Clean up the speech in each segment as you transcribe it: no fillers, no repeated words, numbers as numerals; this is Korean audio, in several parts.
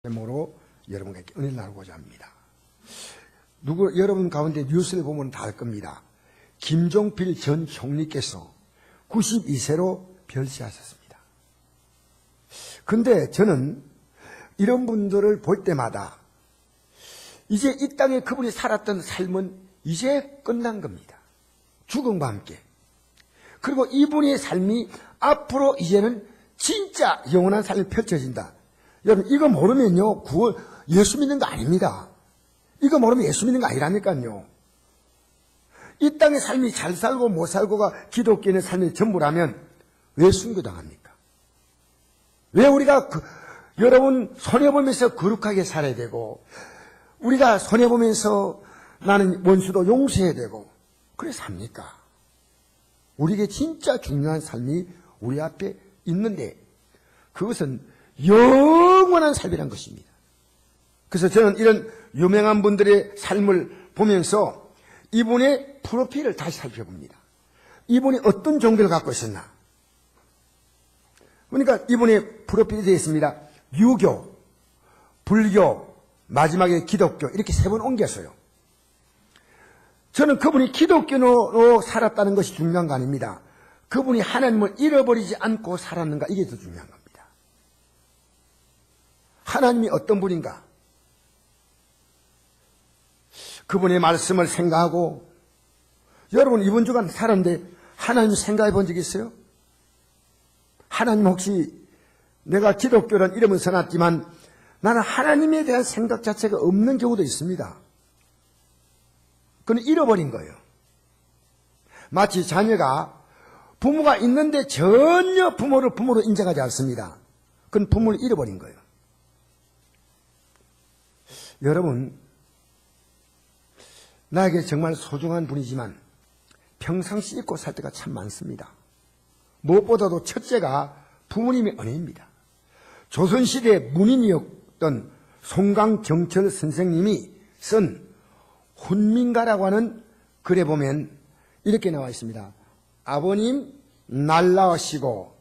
제목으로 여러분과 은혜를 나누고자 합니다. 여러분 가운데 뉴스를 보면 다 알 겁니다. 김종필 전 총리께서 92세로 별세하셨습니다. 근데 저는 이런 분들을 볼 때마다 이제 이 땅에 그분이 살았던 삶은 이제 끝난 겁니다. 죽음과 함께. 그리고 이분의 삶이 앞으로 이제는 진짜 영원한 삶이 펼쳐진다. 여러분 이거 모르면요 예수 믿는 거 아닙니다. 이거 모르면 예수 믿는 거 아니라니까요. 이 땅의 삶이 잘 살고 못 살고가 기독교인의 삶의 전부라면 왜 순교당합니까? 왜 우리가 여러분 손해보면서 거룩하게 살아야 되고 우리가 손해보면서 나는 원수도 용서해야 되고 그래 삽니까? 우리에게 진짜 중요한 삶이 우리 앞에 있는데 그것은 영원한 삶이란 것입니다. 그래서 저는 이런 유명한 분들의 삶을 보면서 이분의 프로필을 다시 살펴봅니다. 이분이 어떤 종교를 갖고 있었나? 그러니까 이분의 프로필이 되어 있습니다. 유교, 불교, 마지막에 기독교 이렇게 세 번 옮겼어요. 저는 그분이 기독교로 살았다는 것이 중요한 거 아닙니다. 그분이 하나님을 잃어버리지 않고 살았는가 이게 더 중요한 겁니다. 하나님이 어떤 분인가? 그분의 말씀을 생각하고 여러분 이번 주간 살았는데 하나님 생각해 본 적 있어요? 하나님 혹시 내가 기독교란 이름은 써놨지만 나는 하나님에 대한 생각 자체가 없는 경우도 있습니다. 그건 잃어버린 거예요. 마치 자녀가 부모가 있는데 전혀 부모를 부모로 인정하지 않습니다. 그건 부모를 잃어버린 거예요. 여러분 나에게 정말 소중한 분이지만 평상시 잊고 살 때가 참 많습니다. 무엇보다도 첫째가 부모님의 은혜입니다. 조선시대 문인이었던 송강정철 선생님이 쓴 훈민가라고 하는 글에 보면 이렇게 나와 있습니다. 아버님 날 낳으시고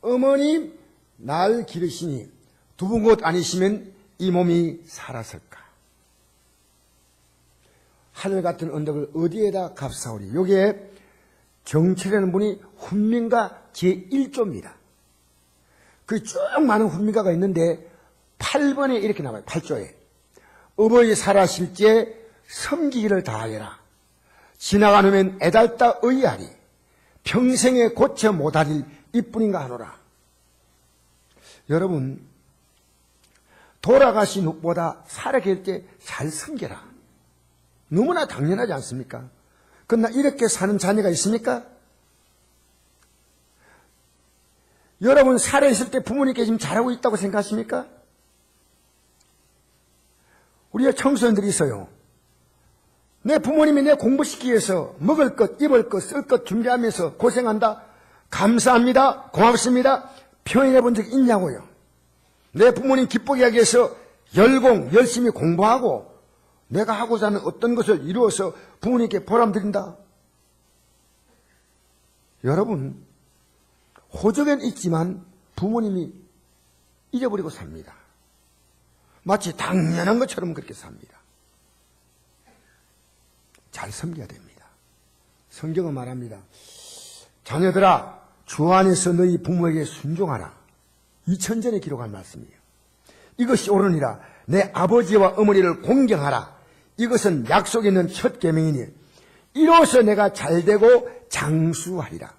어머님 날 기르시니 두 분 곧 아니시면 이 몸이 살았을까? 하늘 같은 언덕을 어디에다 값사오리? 여기에 정철이라는 분이 훈민가 제1조입니다. 그 쭉 많은 훈민가가 있는데 8번에 이렇게 나와요. 8조에. 어버이 살아실 때 섬기기를 다하여라. 지나간 후면 애달다 의아리. 평생에 고쳐 못할 일 이뿐인가 하노라. 여러분 돌아가신 후보다 살아계실 때 잘 섬겨라. 너무나 당연하지 않습니까? 그러나 이렇게 사는 자녀가 있습니까? 여러분 살아있을 때 부모님께 지금 잘하고 있다고 생각하십니까? 우리가 청소년들이 있어요. 내 부모님이 내 공부시키기 위해서 먹을 것, 입을 것, 쓸 것 준비하면서 고생한다. 감사합니다. 고맙습니다. 표현해 본 적 있냐고요. 내 부모님 기쁘게 하기 위해서 열심히 공부하고 내가 하고자 하는 어떤 것을 이루어서 부모님께 보람드린다. 여러분 호적엔 있지만 부모님이 잊어버리고 삽니다. 마치 당연한 것처럼 그렇게 삽니다. 잘 섬겨야 됩니다. 성경은 말합니다. 자녀들아 주 안에서 너희 부모에게 순종하라. 2000전에 기록한 말씀이에요. 이것이 옳으니라. 내 아버지와 어머니를 공경하라. 이것은 약속에 있는 첫 계명이니 이로써 내가 잘되고 장수하리라.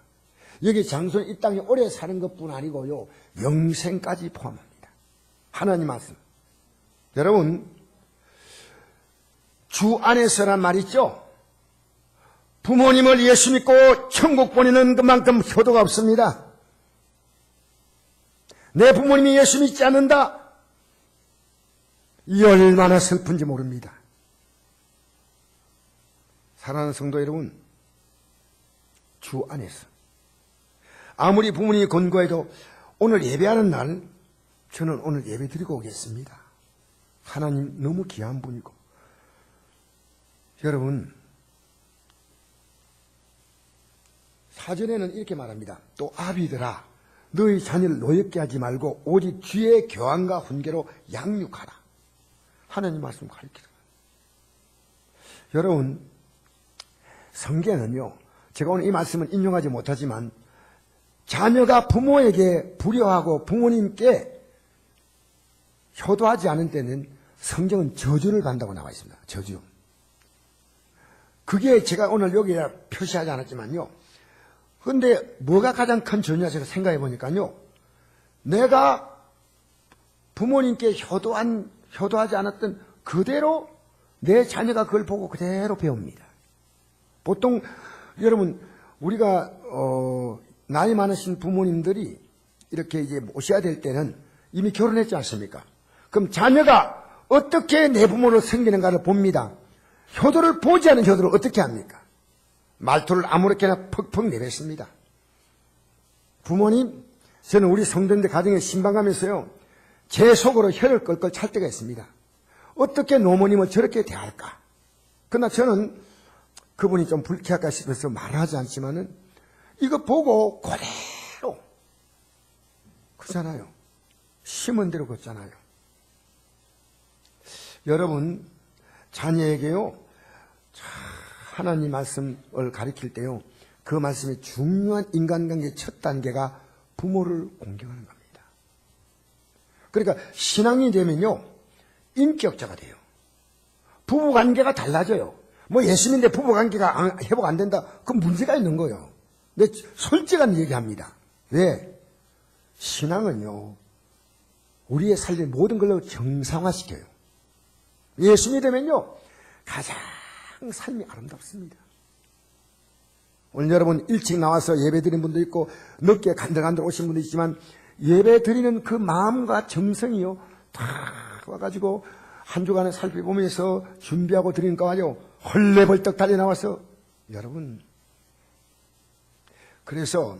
여기 장수는 이 땅에 오래 사는 것뿐 아니고요 영생까지 포함합니다. 하나님 말씀. 여러분 주 안에서란 말 있죠. 부모님을 예수 믿고 천국 보내는 것만큼 효도가 없습니다. 내 부모님이 예수 믿지 않는다. 이 얼마나 슬픈지 모릅니다. 사랑하는 성도 여러분, 주 안에서 아무리 부모님이 권고해도 오늘 예배하는 날 저는 오늘 예배 드리고 오겠습니다. 하나님 너무 귀한 분이고 여러분 사전에는 이렇게 말합니다. 또 아비들아 너희 자녀를 노엽게 하지 말고 오직 주의 교환과 훈계로 양육하라. 하나님 말씀 가르치는 거예요. 여러분, 성경은요, 제가 오늘 이 말씀을 인용하지 못하지만 자녀가 부모에게 불효하고 부모님께 효도하지 않은 때는 성경은 저주를 받는다고 나와 있습니다. 저주. 그게 제가 오늘 여기에 표시하지 않았지만요. 그런데 뭐가 가장 큰 저주냐 제가 생각해 보니까요. 내가 부모님께 효도하지 않았던 그대로 내 자녀가 그걸 보고 그대로 배웁니다. 보통 여러분 우리가 나이 많으신 부모님들이 이렇게 이제 모셔야 될 때는 이미 결혼했지 않습니까? 그럼 자녀가 어떻게 내 부모를 섬기는가를 봅니다. 효도를 보지 않은 효도를 어떻게 합니까? 말투를 아무렇게나 퍽퍽 내뱉습니다. 부모님, 저는 우리 성도님들 가정에 신방하면서요, 제 속으로 혀를 끌끌 찰 때가 있습니다. 어떻게 노모님을 저렇게 대할까? 그러나 저는 그분이 좀 불쾌할까 싶어서 말하지 않지만은 이거 보고 그대로 그잖아요. 심은 대로 걷잖아요. 여러분, 자녀에게요, 하나님 말씀을 가르칠 때요, 그 말씀의 중요한 인간관계의 첫 단계가 부모를 공경하는 겁니다. 그러니까 신앙이 되면요, 인격자가 돼요. 부부관계가 달라져요. 뭐 예수님인데 부부관계가 회복 안 된다? 그건 문제가 있는 거예요. 근데 솔직한 얘기합니다. 왜? 신앙은요, 우리의 삶의 모든 걸로 정상화시켜요. 예수님이 되면요, 가장 삶이 아름답습니다. 오늘 여러분 일찍 나와서 예배 드리는 분도 있고 늦게 간들간들 오신 분도 있지만 예배 드리는 그 마음과 정성이요 다 와가지고 한 주간을 살펴보면서 준비하고 드리는 거 아니요 헐레벌떡 달려 나와서 여러분, 그래서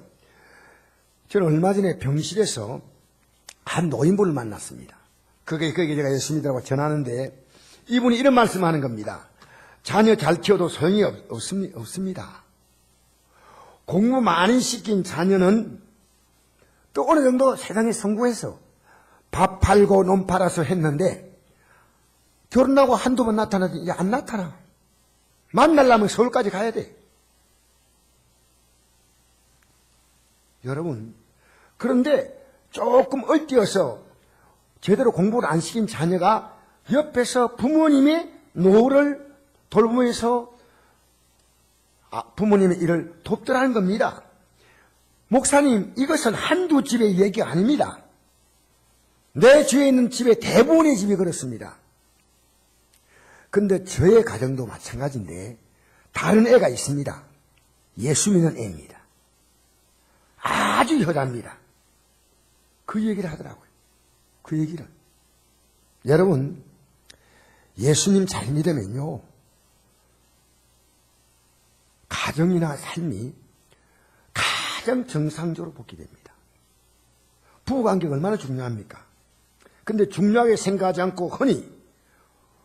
저는 얼마 전에 병실에서 한 노인분을 만났습니다. 그게 제가 예수님이라고 전하는데 이분이 이런 말씀하는 겁니다. 자녀 잘 키워도 소용이 없습니다. 공부 많이 시킨 자녀는 또 어느 정도 세상에 성공해서 밥 팔고 논 팔아서 했는데 결혼하고 한두 번 나타나지 이제 안 나타나. 만나려면 서울까지 가야 돼. 여러분, 그런데 조금 얼뛰어서 제대로 공부를 안 시킨 자녀가 옆에서 부모님의 노후를 돌보면서 부모님의 일을 돕더라는 겁니다. 목사님, 이것은 한두 집의 얘기가 아닙니다. 내 주위에 있는 집의 대부분의 집이 그렇습니다. 근데 저의 가정도 마찬가지인데 다른 애가 있습니다. 예수 믿는 애입니다. 아주 효자입니다. 그 얘기를 하더라고요. 그 얘기를. 여러분, 예수님 잘 믿으면요, 가정이나 삶이 가장 정상적으로 복귀됩니다. 부부관계가 얼마나 중요합니까? 근데 중요하게 생각하지 않고 흔히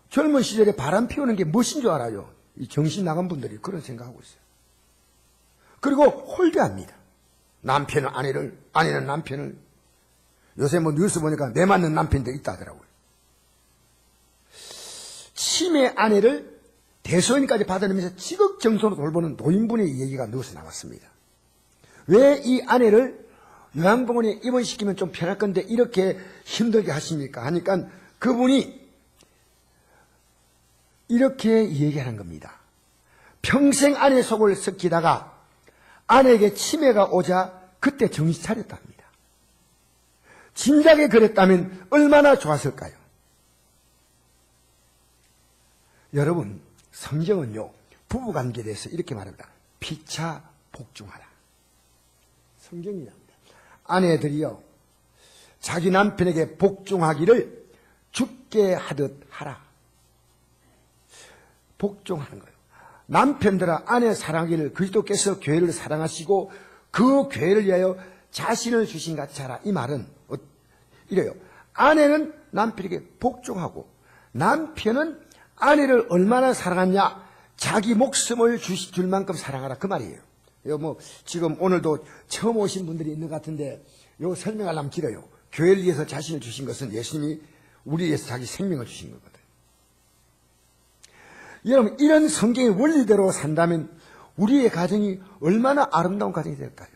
젊은 시절에 바람 피우는 게 무엇인 줄 알아요? 이 정신 나간 분들이 그런 생각하고 있어요. 그리고 홀대합니다. 남편은 아내를, 아내는 남편을. 요새 뭐 뉴스 보니까 내 맞는 남편도 있다 하더라고요. 치매 아내를 대소인까지 받아내면서 지극정성으로 돌보는 노인분의 얘기가 누워서 나왔습니다. 왜 이 아내를 요양병원에 입원시키면 좀 편할 건데 이렇게 힘들게 하십니까? 하니까 그분이 이렇게 얘기하는 겁니다. 평생 아내 속을 썩히다가 아내에게 치매가 오자 그때 정신 차렸답니다. 진작에 그랬다면 얼마나 좋았을까요? 여러분, 성경은요, 부부관계에 대해서 이렇게 말합니다. 피차 복종하라. 성경이 나옵니다. 아내들이요, 자기 남편에게 복종하기를 죽게 하듯 하라. 복종하는 거예요. 남편들아 아내 사랑하기를 그리스도께서 교회를 사랑하시고 그 교회를 위하여 자신을 주신 같이 하라. 이 말은 이래요. 아내는 남편에게 복종하고 남편은 아내를 얼마나 사랑하냐, 자기 목숨을 줄 만큼 사랑하라. 그 말이에요. 뭐 지금 오늘도 처음 오신 분들이 있는 것 같은데 요 설명하려면 길어요. 교회를 위해서 자신을 주신 것은 예수님이 우리 위해서 자기 생명을 주신 거거든요. 여러분, 이런 성경의 원리대로 산다면 우리의 가정이 얼마나 아름다운 가정이 될까요?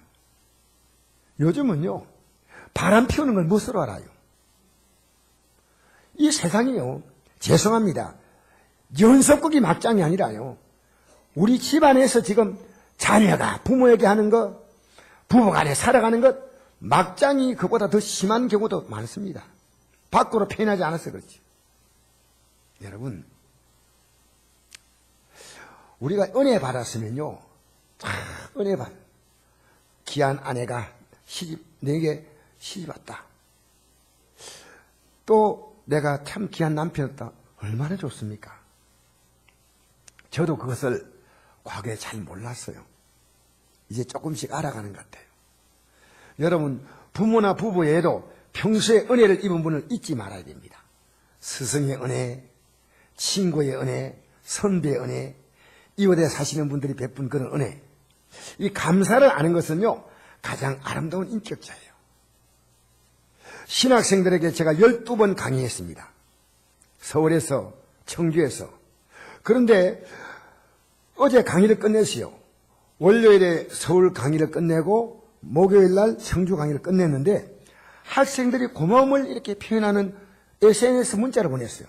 요즘은요, 바람 피우는 걸 무엇으로 알아요? 이 세상이요, 죄송합니다. 연속극이 막장이 아니라요. 우리 집안에서 지금 자녀가 부모에게 하는 것, 부부간에 살아가는 것, 막장이 그보다 더 심한 경우도 많습니다. 밖으로 표현하지 않아서 그렇죠. 여러분, 우리가 은혜 받았으면요, 은혜 받, 귀한 아내가 내게 시집 왔다. 또 내가 참 귀한 남편이었다. 얼마나 좋습니까? 저도 그것을 과거에 잘 몰랐어요. 이제 조금씩 알아가는 것 같아요. 여러분, 부모나 부부 외에도 평소에 은혜를 입은 분을 잊지 말아야 됩니다. 스승의 은혜, 친구의 은혜, 선배의 은혜, 이웃에 사시는 분들이 베푼 그런 은혜. 이 감사를 아는 것은요, 가장 아름다운 인격자예요. 신학생들에게 제가 12번 강의했습니다. 서울에서, 청주에서. 그런데 어제 강의를 끝냈어요. 월요일에 서울 강의를 끝내고 목요일 날 청주 강의를 끝냈는데 학생들이 고마움을 이렇게 표현하는 SNS 문자를 보냈어요.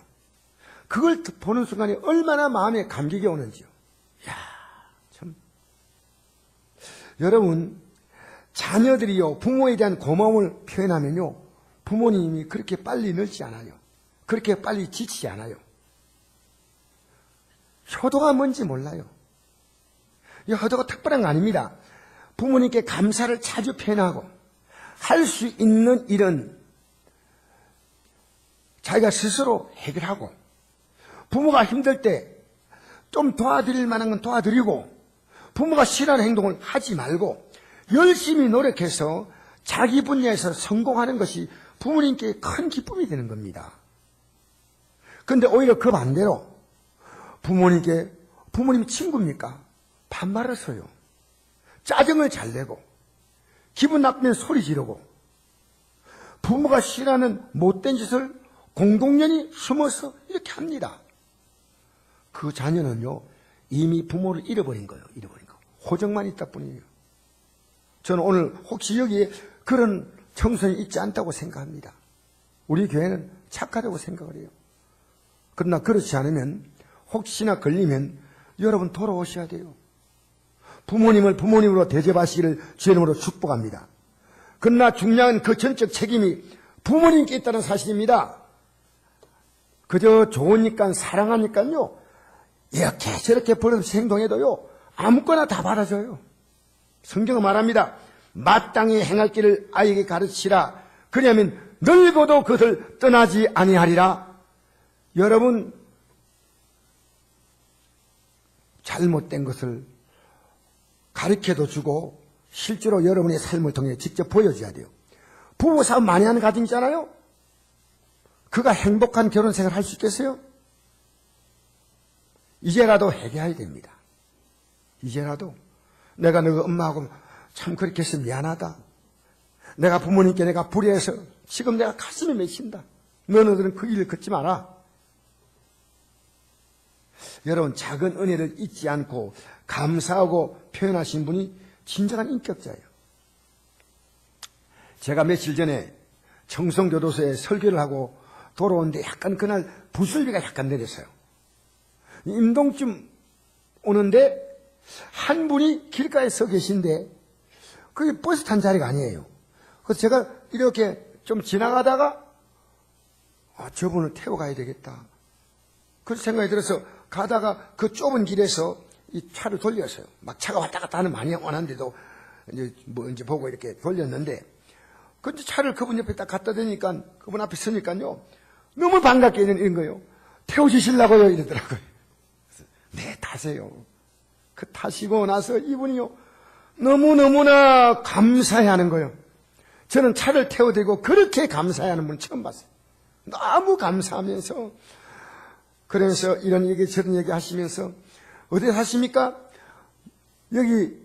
그걸 보는 순간에 얼마나 마음에 감격이 오는지요. 이야, 참. 여러분, 자녀들이요, 부모에 대한 고마움을 표현하면요, 부모님이 그렇게 빨리 늙지 않아요. 그렇게 빨리 지치지 않아요. 효도가 뭔지 몰라요. 이 효도가 특별한 거 아닙니다. 부모님께 감사를 자주 표현하고 할 수 있는 일은 자기가 스스로 해결하고 부모가 힘들 때 좀 도와드릴 만한 건 도와드리고 부모가 싫어하는 행동을 하지 말고 열심히 노력해서 자기 분야에서 성공하는 것이 부모님께 큰 기쁨이 되는 겁니다. 그런데 오히려 그 반대로 부모님 친구입니까? 반말을 써요. 짜증을 잘 내고 기분 나쁘면 소리 지르고 부모가 싫어하는 못된 짓을 공동연히 숨어서 이렇게 합니다. 그 자녀는요, 이미 부모를 잃어버린 거예요. 잃어버린 거. 호적만 있다 뿐이에요. 저는 오늘 혹시 여기에 그런 청소년이 있지 않다고 생각합니다. 우리 교회는 착하다고 생각을 해요. 그러나 그렇지 않으면 혹시나 걸리면 여러분 돌아오셔야 돼요. 부모님을 부모님으로 대접하시기를 주의 이름으로 축복합니다. 그러나 중요한 그 전적 책임이 부모님께 있다는 사실입니다. 그저 좋으니까 사랑하니까요, 이렇게 저렇게 버릇없이 행동해도요, 아무거나 다 받아줘요. 성경은 말합니다. 마땅히 행할 길을 아이에게 가르치라. 그리하면 늙어도 그것을 떠나지 아니하리라. 여러분, 잘못된 것을 가르쳐도 주고 실제로 여러분의 삶을 통해 직접 보여줘야 돼요. 부부싸움 많이 하는 가정 있잖아요. 그가 행복한 결혼 생활을 할 수 있겠어요? 이제라도 해결해야 됩니다. 이제라도 내가 너희 엄마하고 참 그렇게 해서 미안하다. 내가 부모님께 내가 불의해서 지금 내가 가슴이 맺힌다. 너희들은 그 일을 걷지 마라. 여러분, 작은 은혜를 잊지 않고 감사하고 표현하신 분이 진정한 인격자예요. 제가 며칠 전에 청송교도소에 설교를 하고 돌아오는데 약간 그날 부슬비가 약간 내렸어요. 임동쯤 오는데 한 분이 길가에 서 계신데 그게 버스 탄 자리가 아니에요. 그래서 제가 이렇게 좀 지나가다가 저분을 태워가야 되겠다. 그런 생각이 들어서 가다가 그 좁은 길에서 이 차를 돌렸어요. 막 차가 왔다 갔다 하는 많이 원한데도 이제 보고 이렇게 돌렸는데 근데 차를 그분 옆에 딱 갖다 대니까 그분 앞에 서니까요. 너무 반갑게 이런 거예요. 태워주시려고요 이러더라고요. 그래서 네, 타세요. 그 타시고 나서 이분이요. 너무너무나 감사해하는 거예요. 저는 차를 태워대고 그렇게 감사해하는 분 처음 봤어요. 너무 감사하면서 그러면서 이런 얘기 저런 얘기 하시면서 어디 사십니까? 여기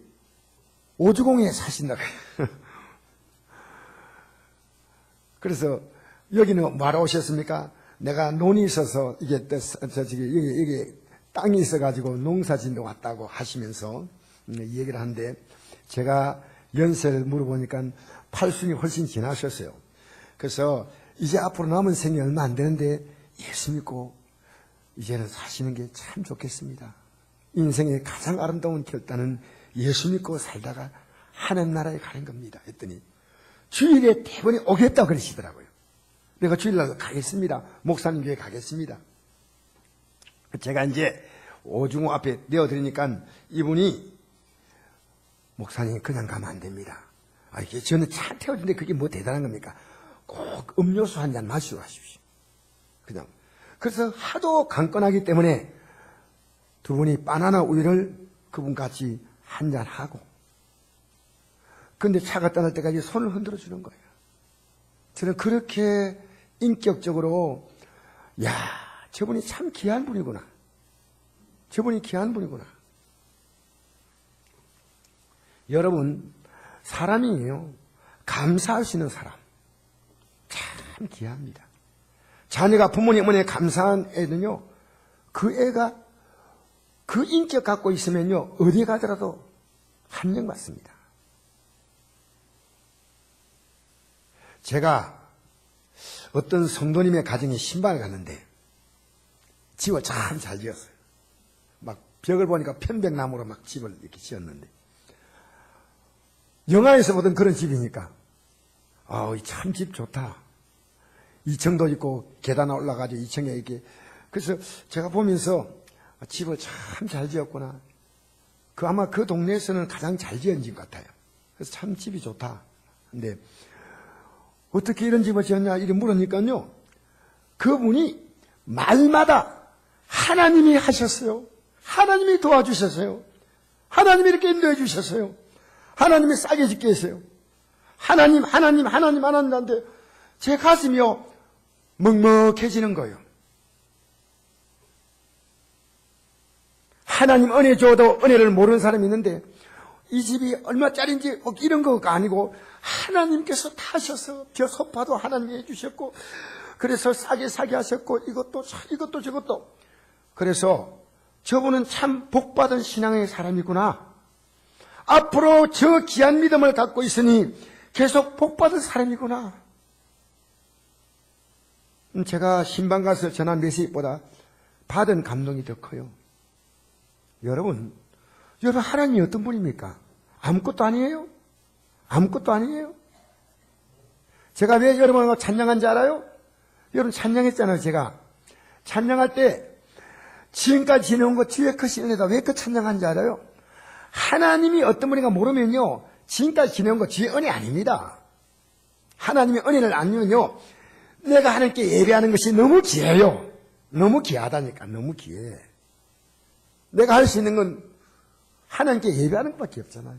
오주공에 사신다고요. 그래서 여기는 뭐하러 오셨습니까? 내가 논이 있어서 이게 여기 땅이 있어가지고 농사 짓는 왔다고 하시면서 얘기를 하는데, 제가 연세를 물어보니까 80이 훨씬 지나셨어요. 그래서 이제 앞으로 남은 생이 얼마 안 되는데 예수 믿고 이제는 사시는 게 참 좋겠습니다. 인생의 가장 아름다운 결단은 예수 믿고 살다가 하나님 나라에 가는 겁니다. 했더니 주일에 대번에 오겠다고 그러시더라고요. 내가 주일날 가겠습니다. 목사님 교회 가겠습니다. 제가 이제 오중호 앞에 내어드리니까 이분이, 목사님 그냥 가면 안 됩니다. 이게 저는 차 태워주는데 그게 뭐 대단한 겁니까? 꼭 음료수 한 잔 마시고 가십시오. 그냥. 그래서 하도 강건하기 때문에 두 분이 바나나 우유를 그분 같이 한 잔 하고, 근데 차가 떠날 때까지 손을 흔들어 주는 거예요. 저는 그렇게 인격적으로, 야, 저분이 참 귀한 분이구나. 저분이 귀한 분이구나. 여러분, 사람이에요. 감사할 수 있는 사람. 참 귀합니다. 자녀가 부모님 어머니에 감사한 애는요, 그 애가 그 인격 갖고 있으면요, 어디 가더라도 함정받습니다. 제가 어떤 성도님의 가정에 신방을 갔는데 집을 참 잘 지었어요. 막 벽을 보니까 편백나무로 막 집을 이렇게 지었는데, 영화에서 보던 그런 집이니까 참 집 좋다. 2층도 있고 계단 올라가지고 2층에 이렇게. 그래서 제가 보면서 집을 참 잘 지었구나. 아마 그 동네에서는 가장 잘 지은 집 같아요. 그래서 참 집이 좋다. 근데 어떻게 이런 집을 지었냐 이렇게 물으니까요, 그분이 말마다 하나님이 하셨어요. 하나님이 도와주셨어요. 하나님이 이렇게 인도해 주셨어요. 하나님이 싸게 짓게 했어요. 하나님 하는데 제 가슴이요 먹먹해지는 거예요. 하나님 은혜 줘도 은혜를 모르는 사람이 있는데, 이 집이 얼마짜리인지 이런 거가 아니고 하나님께서 타셔서 소파도 하나님이 해주셨고, 그래서 싸게 하셨고, 이것도 저것도. 그래서 저분은 참 복받은 신앙의 사람이구나. 앞으로 저 귀한 믿음을 갖고 있으니 계속 복받은 사람이구나. 제가 신방 가서 전한 메시지보다 받은 감동이 더 커요. 여러분 하나님이 어떤 분입니까? 아무것도 아니에요? 아무것도 아니에요? 제가 왜 여러분하고 찬양한지 알아요? 여러분 찬양했잖아요. 제가 찬양할 때 지금까지 지내온 거 주의 크신 은혜다. 왜 그 찬양한지 알아요? 하나님이 어떤 분인가 모르면요, 지금까지 지내온 거 주의 은혜 아닙니다. 하나님의 은혜를 알면요, 내가 하나님께 예배하는 것이 너무 귀해요. 너무 귀하다니까. 너무 귀해. 내가 할 수 있는 건 하나님께 예배하는 것밖에 없잖아요.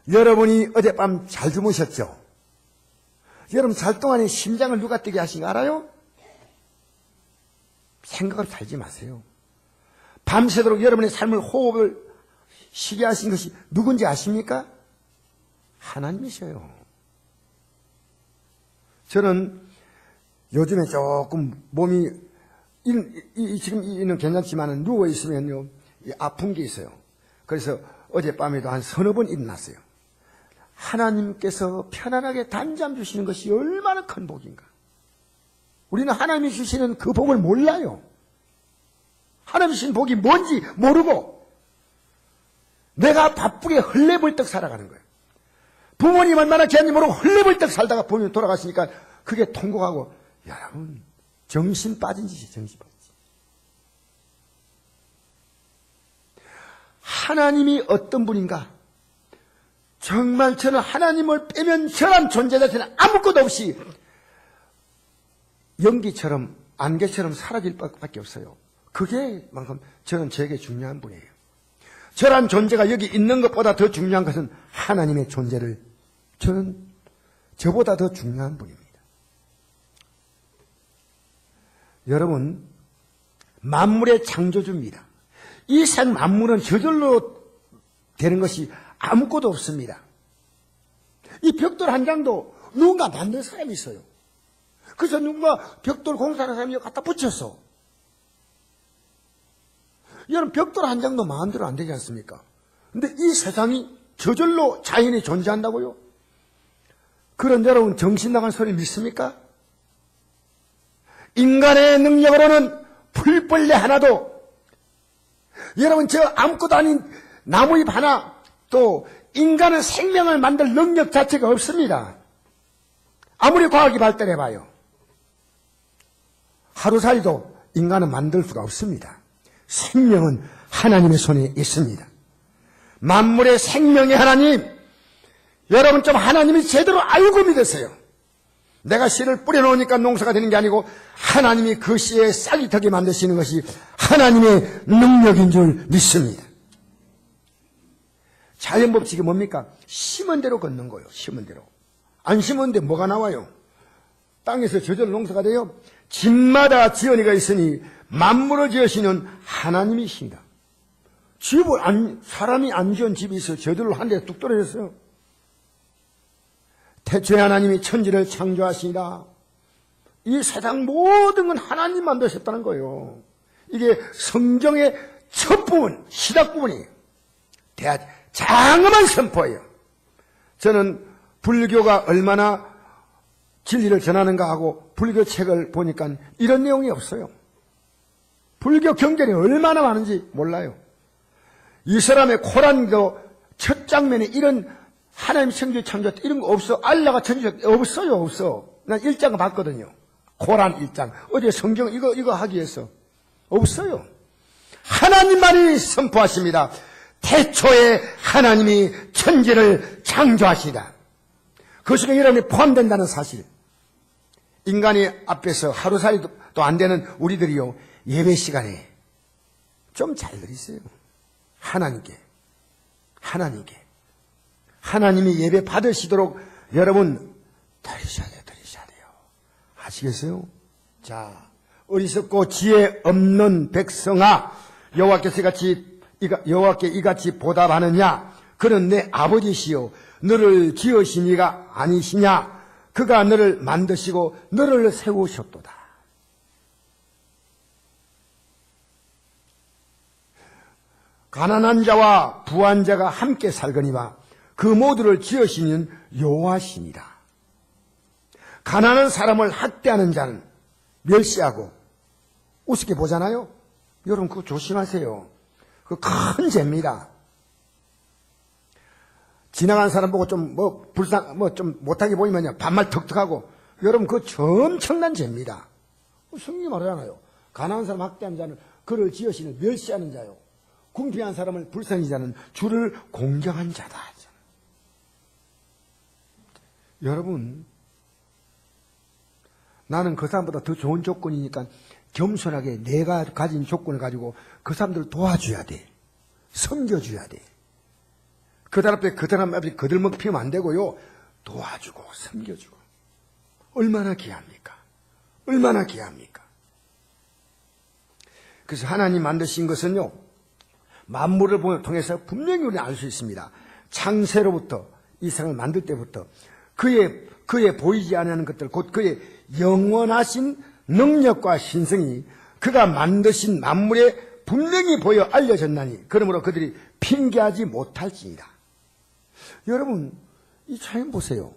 여러분이 어젯밤 잘 주무셨죠? 여러분 잘 동안에 심장을 누가 뛰게 하신 거 알아요? 생각을 살지 마세요. 밤새도록 여러분의 삶을 호흡을 쉬게 하신 것이 누군지 아십니까? 하나님이셔요. 저는 요즘에 조금 몸이 지금 이는 괜찮지만 누워 있으면요 아픈 게 있어요. 그래서 어젯밤에도 한 서너 번 일어났어요. 하나님께서 편안하게 단잠 주시는 것이 얼마나 큰 복인가. 우리는 하나님이 주시는 그 복을 몰라요. 하나님이 주신 복이 뭔지 모르고 내가 바쁘게 헐레벌떡 살아가는 거예요. 부모님 얼마나 귀한지 모르고 헐레벌떡 살다가 부모님 돌아가시니까 그게 통곡하고, 여러분 정신 빠진 짓이 정신 빠진 짓. 하나님이 어떤 분인가? 정말 저는 하나님을 빼면 저런 존재 자체는 아무것도 없이 연기처럼 안개처럼 사라질 밖에 없어요. 그게 만큼 저는 저에게 중요한 분이에요. 저런 존재가 여기 있는 것보다 더 중요한 것은 하나님의 존재를, 저는 저보다 더 중요한 분입니다. 여러분, 만물의 창조주입니다. 이 생 만물은 저절로 되는 것이 아무것도 없습니다. 이 벽돌 한 장도 누군가 만든 사람이 있어요. 그래서 누군가 벽돌 공사하는 사람이 갖다 붙였어. 여러분, 벽돌 한 장도 마음대로 안 되지 않습니까? 근데 이 세상이 저절로 자연이 존재한다고요? 그런 여러분 정신 나간 소리 믿습니까? 인간의 능력으로는 풀벌레 하나도, 여러분 저 아무것도 아닌 나무잎 하나, 또 인간은 생명을 만들 능력 자체가 없습니다. 아무리 과학이 발달해봐요. 하루살이도 인간은 만들 수가 없습니다. 생명은 하나님의 손에 있습니다. 만물의 생명의 하나님, 여러분 좀 하나님이 제대로 알고 믿으세요. 내가 씨를 뿌려놓으니까 농사가 되는 게 아니고 하나님이 그 씨에 싹이 터게 만드시는 것이 하나님의 능력인 줄 믿습니다. 자연법칙이 뭡니까? 심은 대로 걷는 거예요. 심은 대로. 안 심은데 뭐가 나와요? 땅에서 저절로 농사가 돼요. 집마다 지연이가 있으니 만물을 지으시는 하나님이십니다. 사람이 안 지은 집이 있어요. 저절로 한 대 뚝 떨어졌어요. 태초에 하나님이 천지를 창조하시니라. 이 세상 모든 건 하나님 만드셨다는 거예요. 이게 성경의 첫 부분, 시작 부분이에요. 장엄한 선포예요. 저는 불교가 얼마나 진리를 전하는가 하고 불교 책을 보니까 이런 내용이 없어요. 불교 경전이 얼마나 많은지 몰라요. 이 사람의 코란도 첫 장면에 이런 하나님 천지 창조했다 이런 거 없어. 알라가 천지 없어요. 없어. 난 1장 봤거든요. 코란 1장. 어제 성경 이거 하기 위해서. 없어요. 하나님만이 선포하십니다. 태초에 하나님이 천지를 창조하시다. 그 속에 여러분이 포함된다는 사실. 인간이 앞에서 하루살이도 안 되는 우리들이요, 예배 시간에 좀 잘 들으세요. 하나님이 예배 받으시도록 여러분 들으셔야 돼요. 아시겠어요? 자, 어리석고 지혜 없는 백성아, 여호와께 이같이 보답하느냐? 그는 내 아버지시요 너를 지으신 이가 아니시냐? 그가 너를 만드시고 너를 세우셨도다. 가난한 자와 부한 자가 함께 살거니와 그 모두를 지으시는 여호와시니라. 가난한 사람을 학대하는 자는 멸시하고 우습게 보잖아요. 여러분 그거 조심하세요. 그 큰 죄입니다. 지나가는 사람 보고 좀 좀 못하게 보이면요 반말 턱턱하고, 여러분 그거 엄청난 죄입니다. 성경이 말하잖아요. 가난한 사람 학대하는 자는 그를 지으시는 멸시하는 자요, 궁핍한 사람을 불쌍히 자는 주를 공경한 자다. 여러분, 나는 그 사람보다 더 좋은 조건이니까 겸손하게 내가 가진 조건을 가지고 그 사람들을 도와줘야 돼. 섬겨줘야 돼. 그 사람 앞에 거들먹 피우면 안 되고요. 도와주고 섬겨주고. 얼마나 귀합니까? 얼마나 귀합니까? 그래서 하나님 만드신 것은요, 만물을 통해서 분명히 우리는 알 수 있습니다. 창세로부터 이 세상을 만들 때부터 그의 보이지 않는 것들, 곧 그의 영원하신 능력과 신성이 그가 만드신 만물에 분명히 보여 알려졌나니 그러므로 그들이 핑계하지 못할지니라. 여러분, 이 자연 보세요.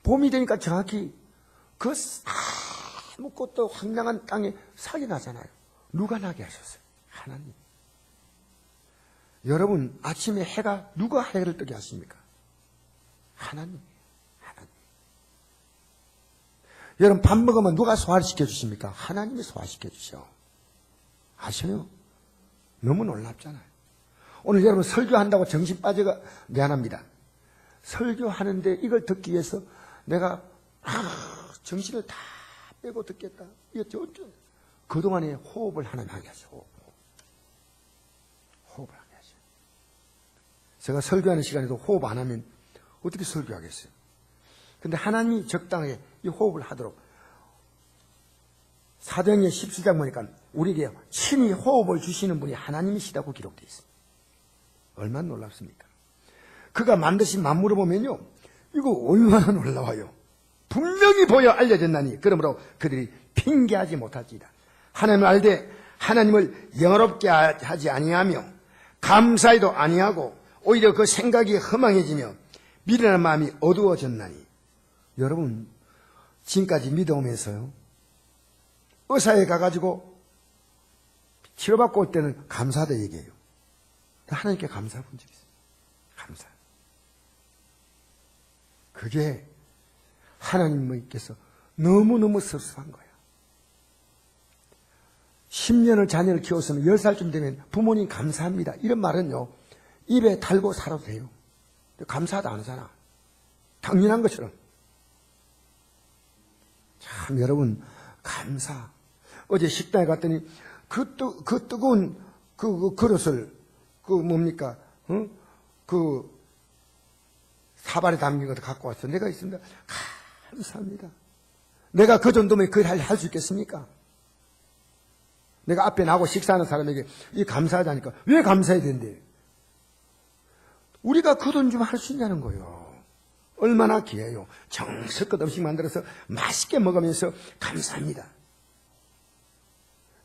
봄이 되니까 정확히 그 아무것도 황량한 땅에 싹이 나잖아요. 누가 나게 하셨어요? 하나님. 여러분, 아침에 누가 해를 뜨게 하십니까? 하나님. 여러분, 밥 먹으면 누가 소화를 시켜주십니까? 하나님이 소화시켜 주셔. 아셔요? 너무 놀랍잖아요. 오늘 여러분 설교한다고 정신 빠져가 미안합니다. 설교하는데 이걸 듣기 위해서 내가 정신을 다 빼고 듣겠다. 이거 그동안에 호흡을 하나님 하게 하셔. 호흡을 하게 하셔. 제가 설교하는 시간에도 호흡 안 하면 어떻게 설교하겠어요? 근데 하나님이 적당하게 이 호흡을 하도록, 사도행전 17장 보니까 우리에게 친히 호흡을 주시는 분이 하나님이시다고 기록되어 있습니다. 얼마나 놀랍습니까? 그가 만드신 만물을 보면요, 이거 얼마나 놀라워요. 분명히 보여 알려졌나니 그러므로 그들이 핑계하지 못할지다. 하나님을 알되 하나님을 영화롭게 하지 아니하며 감사히도 아니하고 오히려 그 생각이 허망해지며 미련한 마음이 어두워졌나니. 여러분, 지금까지 믿어오면서요, 의사에 가가지고 치료받고 올 때는 감사하다 얘기해요. 하나님께 감사해 본 적이 있어요. 감사. 그게 하나님께서 너무너무 섭섭한 거야. 10년을 자녀를 키웠으면 10살쯤 되면 부모님 감사합니다. 이런 말은요, 입에 달고 살아도 돼요. 감사하다 안 하잖아. 당연한 것처럼. 참, 여러분, 감사. 어제 식당에 갔더니 그 뜨거운 그 그릇을 뭡니까? 사발에 담긴 것도 갖고 왔어. 내가 있습니다. 감사합니다. 내가 그 정도면 그걸 할 수 있겠습니까? 내가 앞에 나고 식사하는 사람에게 이 감사하다니까 왜 감사해야 된대? 우리가 그 돈 좀 할 수 있냐는 거예요. 얼마나 귀해요. 정성껏 음식 만들어서 맛있게 먹으면서 감사합니다.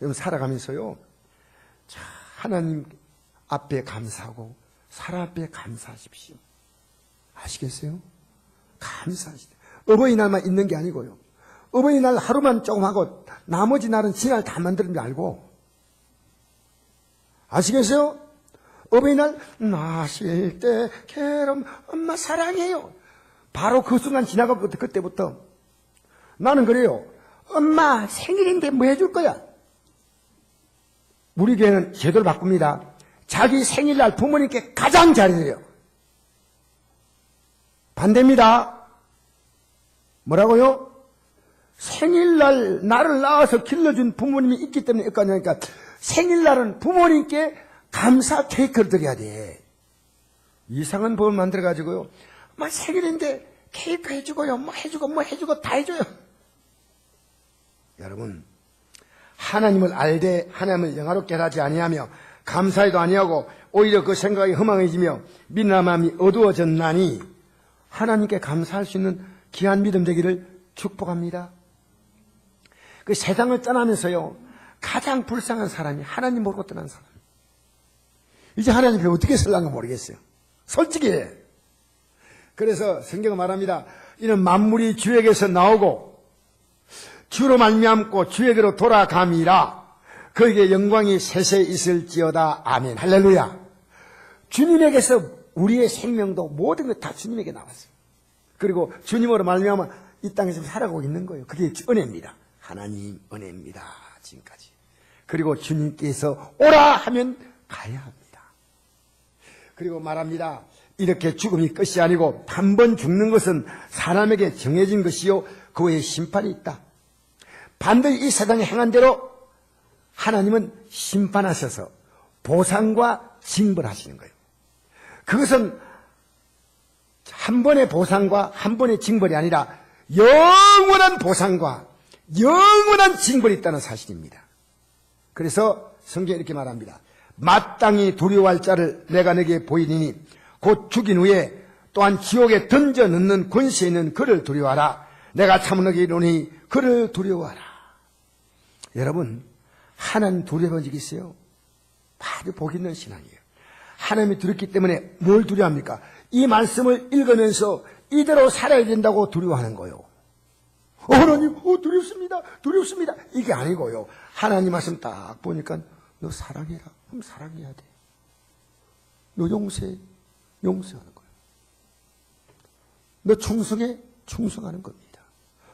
여러분, 살아가면서요, 자, 하나님 앞에 감사하고 사람 앞에 감사하십시오. 아시겠어요? 감사하시다. 어버이날만 있는 게 아니고요. 어버이날 하루만 조금 하고 나머지 날은 지날 다 만드는 줄 알고. 아시겠어요? 어버이날 나실 때 캐럼 엄마 사랑해요. 바로 그 순간 지나가고 그때부터 나는 그래요. 엄마 생일인데 뭐 해줄 거야? 우리 교회는 제도를 바꿉니다. 자기 생일날 부모님께 가장 잘해줘요. 반대입니다. 뭐라고요? 생일날 나를 낳아서 길러준 부모님이 있기 때문에 그러니까 생일날은 부모님께 감사 케이크를 드려야 돼. 이상한 법을 만들어가지고요. 막 생일인데 케이크 해주고요. 뭐 해주고 다 해줘요. 여러분, 하나님을 알되 하나님을 영화롭게 하지 아니하며 감사해도 아니하고 오히려 그 생각이 허망해지며 미련한 마음이 어두워졌나니 하나님께 감사할 수 있는 귀한 믿음 되기를 축복합니다. 그 세상을 떠나면서요, 가장 불쌍한 사람이 하나님 모르고 떠난 사람. 이제 하나님 앞에 어떻게 설랑가 모르겠어요. 솔직히. 그래서 성경은 말합니다. 이는 만물이 주에게서 나오고 주로 말미암고 주에게로 돌아감이라. 그에게 영광이 세세 있을지어다. 아멘. 할렐루야. 주님에게서 우리의 생명도 모든 것 다 주님에게 나왔어요. 그리고 주님으로 말미암아 이 땅에서 살아가고 있는 거예요. 그게 은혜입니다. 하나님 은혜입니다. 지금까지. 그리고 주님께서 오라 하면 가야 합니다. 그리고 말합니다. 이렇게 죽음이 끝이 아니고 한 번 죽는 것은 사람에게 정해진 것이요 그 외에 심판이 있다. 반드시 이 세상에 행한 대로 하나님은 심판하셔서 보상과 징벌하시는 거예요. 그것은 한 번의 보상과 한 번의 징벌이 아니라 영원한 보상과 영원한 징벌이 있다는 사실입니다. 그래서 성경에 이렇게 말합니다. 마땅히 두려워할 자를 내가 내게 보이리니 곧 죽인 후에 또한 지옥에 던져 넣는 권세 있는 그를 두려워하라. 내가 참으로 이르노니 그를 두려워하라. 여러분, 하나님 두려워한 적이 있어요? 아주 복 있는 신앙이에요. 하나님이 두렵기 때문에 뭘 두려워합니까? 이 말씀을 읽으면서 이대로 살아야 된다고 두려워하는 거예요. 하나님, 두렵습니다. 두렵습니다. 이게 아니고요. 하나님 말씀 딱 보니까 너 사랑해라. 그럼 사랑해야 돼. 너 용서하는 거예요. 너 충성해? 충성하는 겁니다.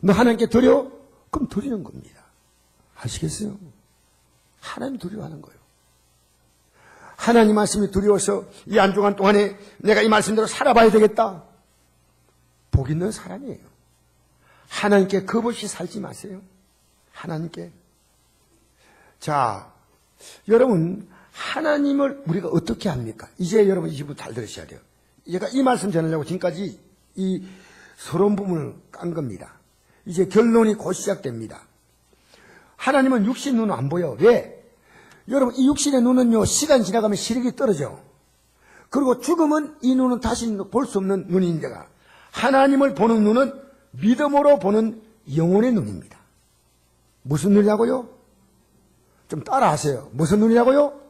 너 하나님께 드려? 그럼 드리는 겁니다. 아시겠어요? 하나님 두려워하는 거예요. 하나님 말씀이 두려워서 이 한 주간 동안에 내가 이 말씀대로 살아봐야 되겠다. 복 있는 사람이에요. 하나님께 겁없이 살지 마세요. 하나님께. 자, 여러분, 하나님을 우리가 어떻게 합니까? 이제 여러분 이 부분 잘 들으셔야 돼요. 제가 이 말씀 전하려고 지금까지 이 서론 부분을 깐 겁니다. 이제 결론이 곧 시작됩니다. 하나님은 육신 눈은 안 보여. 왜? 여러분, 이 육신의 눈은요, 시간 지나가면 시력이 떨어져. 그리고 죽으면 이 눈은 다시 볼 수 없는 눈인데가 하나님을 보는 눈은 믿음으로 보는 영혼의 눈입니다. 무슨 눈이라고요? 좀 따라하세요. 무슨 눈이라고요?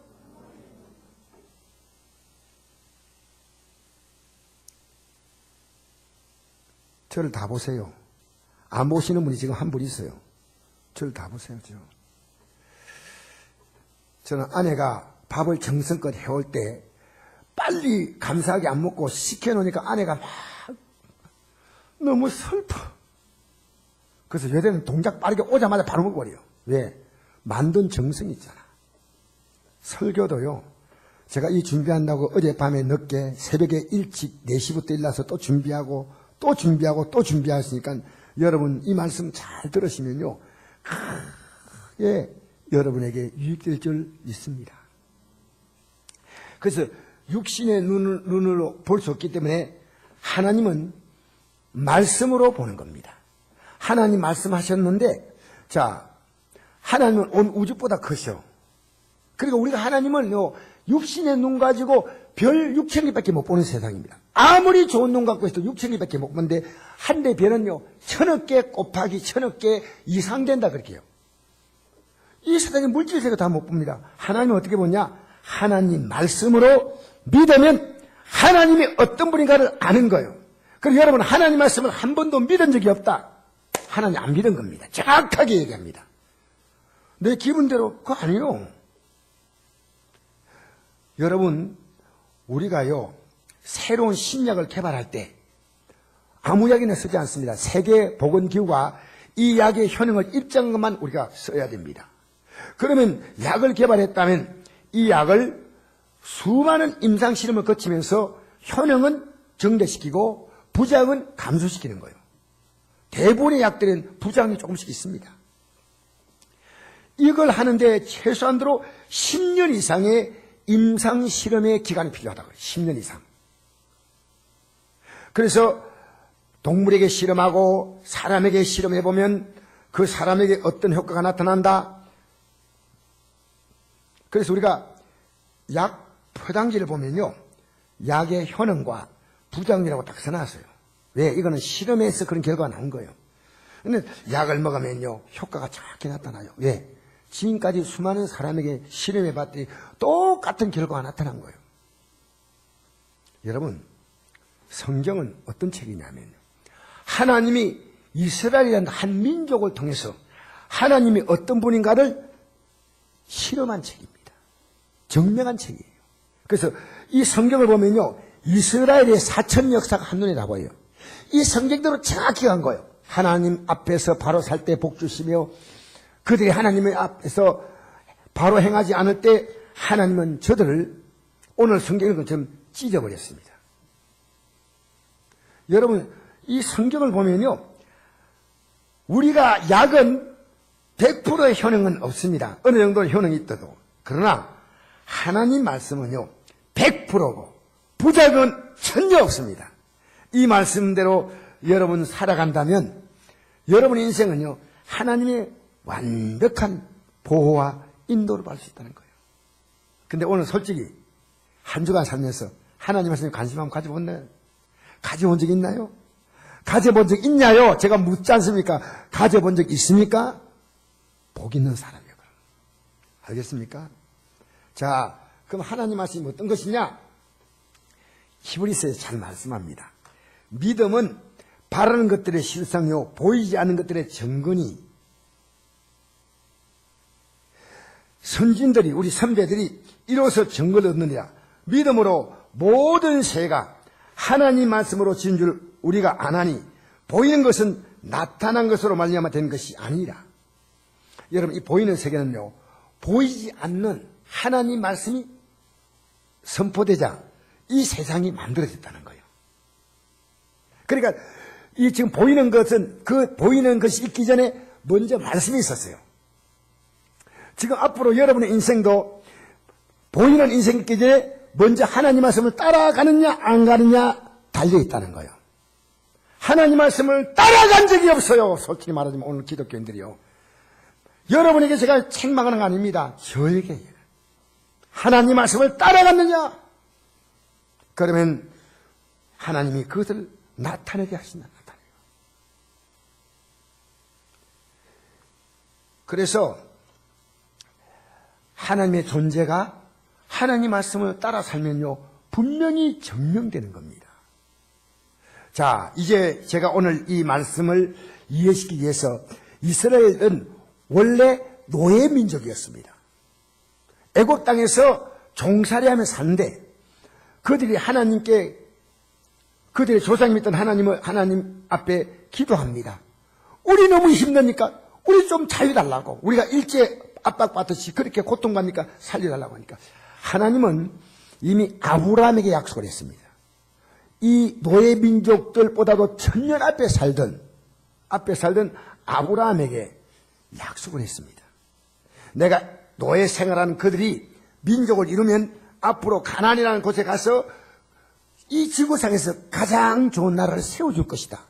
저를 다 보세요. 안 보시는 분이 지금 한 분 있어요. 저를 다 보세요. 저는 아내가 밥을 정성껏 해올 때 빨리 감사하게 안 먹고 시켜놓으니까 아내가 막 너무 슬퍼. 그래서 여자는 동작 빠르게 오자마자 바로 먹어버려요. 왜? 만든 정성이 있잖아. 설교도요. 제가 이 준비한다고 어젯밤에 늦게 새벽에 일찍 4시부터 일어나서 또 준비하고 또 준비하고 또 준비하시니까 여러분 이 말씀 잘 들으시면요. 크게 여러분에게 유익될 줄 믿습니다. 그래서 육신의 눈으로 볼 수 없기 때문에 하나님은 말씀으로 보는 겁니다. 하나님 말씀하셨는데, 자, 하나님은 온 우주보다 크셔. 그리고 우리가 하나님을 육신의 눈 가지고 별 6,000개밖에 못 보는 세상입니다. 아무리 좋은 눈 갖고 있어도 6,000개밖에 못 보는데, 한 대 별은요, 1,000억 개 곱하기 1,000억 개 이상 된다, 그렇게요. 이 세상의 물질세가 다 못 봅니다. 하나님은 어떻게 보냐? 하나님 말씀으로 믿으면 하나님이 어떤 분인가를 아는 거예요. 그리고 여러분 하나님 말씀을 한 번도 믿은 적이 없다. 하나님 안 믿은 겁니다. 정확하게 얘기합니다. 내 기분대로 그거 아니에요. 여러분 우리가요 새로운 신약을 개발할 때 아무 약이나 쓰지 않습니다. 세계보건기구가 이 약의 효능을 입증한 것만 우리가 써야 됩니다. 그러면 약을 개발했다면 이 약을 수많은 임상실험을 거치면서 효능은 증대시키고 부작용은 감소시키는 거예요. 대부분의 약들은 부작용이 조금씩 있습니다. 이걸 하는데 최소한으로 10년 이상의 임상실험의 기간이 필요하다고요. 10년 이상. 그래서 동물에게 실험하고 사람에게 실험해보면 그 사람에게 어떤 효과가 나타난다. 그래서 우리가 약 포장지를 보면요. 약의 효능과 부작용이라고 딱 써놨어요. 왜? 이거는 실험에서 그런 결과가 난 거예요. 근데 약을 먹으면요. 효과가 정확히 나타나요. 왜? 지금까지 수많은 사람에게 실험해봤더니 똑같은 결과가 나타난 거예요. 여러분, 성경은 어떤 책이냐면요. 하나님이 이스라엘이라는 한 민족을 통해서 하나님이 어떤 분인가를 실험한 책입니다. 증명한 책이에요. 그래서 이 성경을 보면요. 이스라엘의 4천 역사가 한눈에 다 보여요. 이 성경대로 정확히 간 거예요. 하나님 앞에서 바로 살 때 복 주시며 그들이 하나님의 앞에서 바로 행하지 않을 때 하나님은 저들을 오늘 성경을 것처럼 찢어버렸습니다. 여러분 이 성경을 보면요. 우리가 약은 100%의 효능은 없습니다. 어느 정도의 효능이 있어도. 그러나 하나님 말씀은요. 100%고 부작용은 전혀 없습니다. 이 말씀대로 여러분 살아간다면 여러분의 인생은요. 하나님의 완벽한 보호와 인도를 받을 수 있다는 거예요. 근데 오늘 솔직히 한 주간 살면서 하나님 말씀에 관심 한번 가져봤나요? 가져본 적 있나요? 가져본 적 있냐요? 제가 묻지 않습니까? 가져본 적 있습니까? 복 있는 사람이에요. 알겠습니까? 자, 그럼 하나님 말씀이 어떤 것이냐? 히브리서에 잘 말씀합니다. 믿음은 바라는 것들의 실상이요 보이지 않는 것들의 증거니 선진들이 우리 선배들이 이로써 증거를 얻느니라. 믿음으로 모든 세가 하나님 말씀으로 지은 줄 우리가 아나니 보이는 것은 나타난 것으로 말미암아 된 것이 아니라. 여러분 이 보이는 세계는요 보이지 않는 하나님 말씀이 선포되자 이 세상이 만들어졌다는 거예요. 그러니까 이 지금 보이는 것은 그 보이는 것이 있기 전에 먼저 말씀이 있었어요. 지금 앞으로 여러분의 인생도 보이는 인생이 있기 전에 먼저 하나님 말씀을 따라가느냐 안 가느냐 달려있다는 거예요. 하나님 말씀을 따라간 적이 없어요. 솔직히 말하자면 오늘 기독교인들이요. 여러분에게 제가 책망하는 거 아닙니다. 저에게 하나님 말씀을 따라갔느냐? 그러면 하나님이 그것을 나타내게 하신다. 나타내요. 그래서 하나님의 존재가 하나님 말씀을 따라 살면요 분명히 증명되는 겁니다. 자, 이제 제가 오늘 이 말씀을 이해시키기 위해서 이스라엘은 원래 노예 민족이었습니다. 애굽 땅에서 종살이하며 사는데 그들이 하나님께 그들의 조상이 믿던 하나님 앞에 기도합니다. 우리 너무 힘드니까 우리 좀 살려달라고. 우리가 일제 압박받듯이 그렇게 고통받으니까 살려달라고 하니까 하나님은 이미 아브라함에게 약속을 했습니다. 이 노예 민족들보다도 천년 앞에 살던 아브라함에게 약속을 했습니다. 내가 노예 생활하는 그들이 민족을 이루면 앞으로 가나안이라는 곳에 가서 이 지구상에서 가장 좋은 나라를 세워줄 것이다.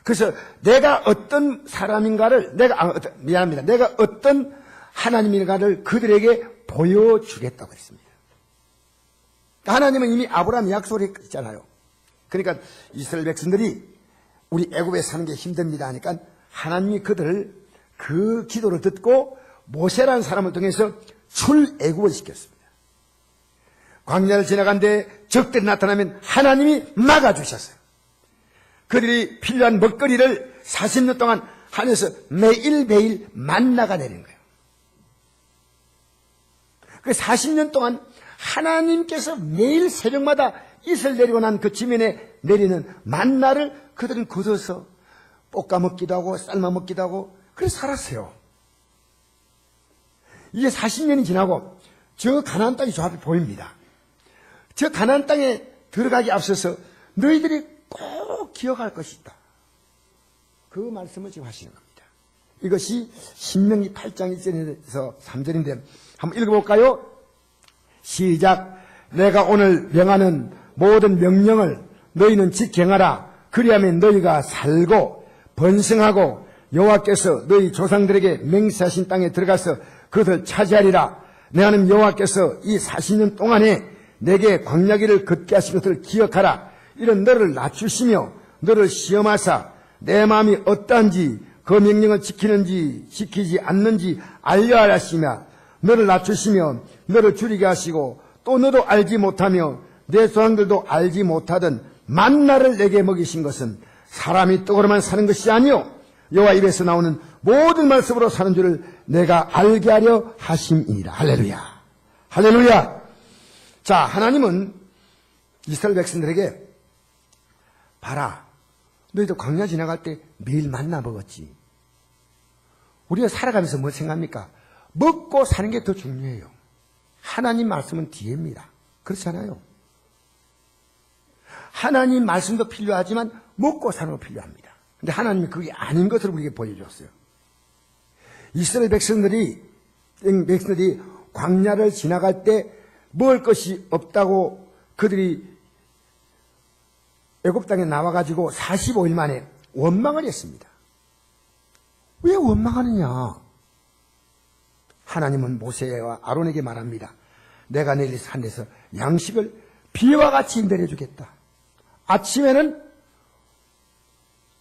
그래서 내가 어떤 사람인가를 내가 어떤 하나님인가를 그들에게 보여주겠다고 했습니다. 하나님은 이미 아브라함이 약속을 했잖아요. 그러니까 이스라엘 백성들이 우리 애굽에 사는 게 힘듭니다 하니까 하나님이 그들을 그 기도를 듣고 모세라는 사람을 통해서 출애굽을 시켰습니다. 광야를 지나간데 적들이 나타나면 하나님이 막아주셨어요. 그들이 필요한 먹거리를 40년 동안 하늘에서 매일매일 만나가 내린 거예요. 그 40년 동안 하나님께서 매일 새벽마다 이슬 내리고 난 그 지면에 내리는 만나를 그들은 거둬서 볶아 먹기도 하고 삶아 먹기도 하고 그래서 살았어요. 이제 40년이 지나고 저 가나안 땅이 저 앞에 보입니다. 저 가나안 땅에 들어가기 앞서서 너희들이 꼭 기억할 것이다. 그 말씀을 지금 하시는 겁니다. 이것이 신명기 8장 1절에서 3절인데 한번 읽어볼까요? 시작. 내가 오늘 명하는 모든 명령을 너희는 지켜하라. 그리하면 너희가 살고 번성하고 여호와께서 너희 조상들에게 맹세하신 땅에 들어가서 그것을 차지하리라. 내 하나님 여호와께서 이 40년 동안에 내게 광야길을 걷게 하신 것을 기억하라. 이런 너를 낮추시며 너를 시험하사 내 마음이 어떠한지 그 명령을 지키는지 지키지 않는지 알려 하시며 너를 낮추시며 너를 줄이게 하시고 또 너도 알지 못하며 내 조상들도 알지 못하던 만나를 내게 먹이신 것은 사람이 떡으로만 사는 것이 아니요 여호와 입에서 나오는 모든 말씀으로 사는 줄을 내가 알게 하려 하심이니라. 할렐루야. 할렐루야. 자, 하나님은 이스라엘 백성들에게 봐라. 너희도 광야 지나갈 때 매일 만나 먹었지. 우리가 살아가면서 뭐 생각합니까? 먹고 사는 게 더 중요해요. 하나님 말씀은 뒤에입니다. 그렇잖아요. 하나님 말씀도 필요하지만 먹고 사는 거 필요합니다. 근데 하나님이 그게 아닌 것을 우리에게 보여줬어요. 이스라엘 백성들이 광야를 지나갈 때 먹을 것이 없다고 그들이 애굽 땅에 나와가지고 45일 만에 원망을 했습니다. 왜 원망하느냐? 하나님은 모세와 아론에게 말합니다. 내가 내일 산에서 양식을 비와 같이 내려주겠다. 아침에는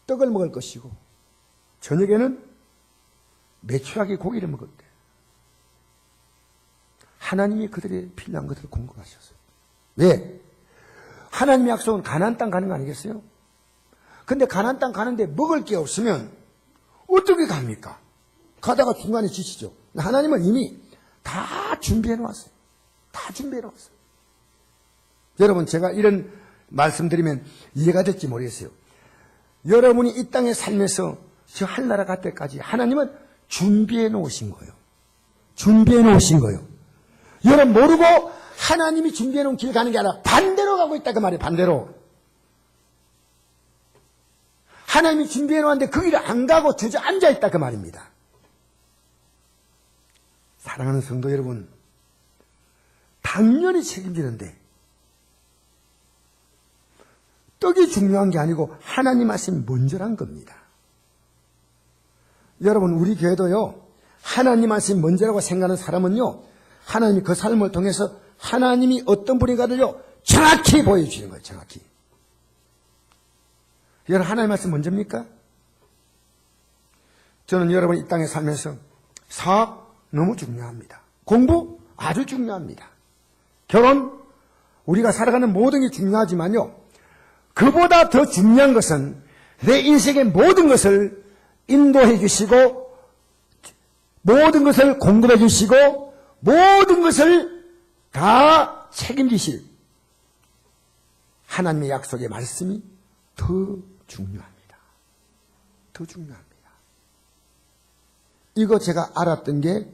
떡을 먹을 것이고 저녁에는 메추라기 고기를 먹을 때 하나님이 그들의 필요한 것들을 공급하셨어요. 왜? 하나님의 약속은 가나안 땅 가는 거 아니겠어요? 근데 가나안 땅 가는데 먹을 게 없으면 어떻게 갑니까? 가다가 중간에 지치죠. 하나님은 이미 다 준비해 놓았어요. 다 준비해 놓았어요. 여러분, 제가 이런 말씀드리면 이해가 될지 모르겠어요. 여러분이 이 땅에 살면서 저 하늘나라 갈 때까지 하나님은 준비해 놓으신 거예요. 준비해 놓으신 거예요. 여러분 모르고 하나님이 준비해 놓은 길 가는 게 아니라 반대로 가고 있다 그 말이에요. 반대로. 하나님이 준비해 놓았는데 그 길을 안 가고 주저앉아 있다 그 말입니다. 사랑하는 성도 여러분, 당연히 책임지는데 떡이 중요한 게 아니고 하나님 말씀이 먼저란 겁니다. 여러분, 우리 교회도요, 하나님 말씀이 먼저라고 생각하는 사람은요, 하나님이 그 삶을 통해서 하나님이 어떤 분인가를요 정확히 보여주시는 거예요. 정확히. 여러분, 하나님의 말씀 먼저입니까? 저는 여러분 이 땅에 살면서 사업 너무 중요합니다. 공부 아주 중요합니다. 결혼, 우리가 살아가는 모든 게 중요하지만요, 그보다 더 중요한 것은 내 인생의 모든 것을 인도해 주시고, 모든 것을 공급해 주시고, 모든 것을 다 책임지실 하나님의 약속의 말씀이 더 중요합니다. 더 중요합니다. 이거 제가 알았던 게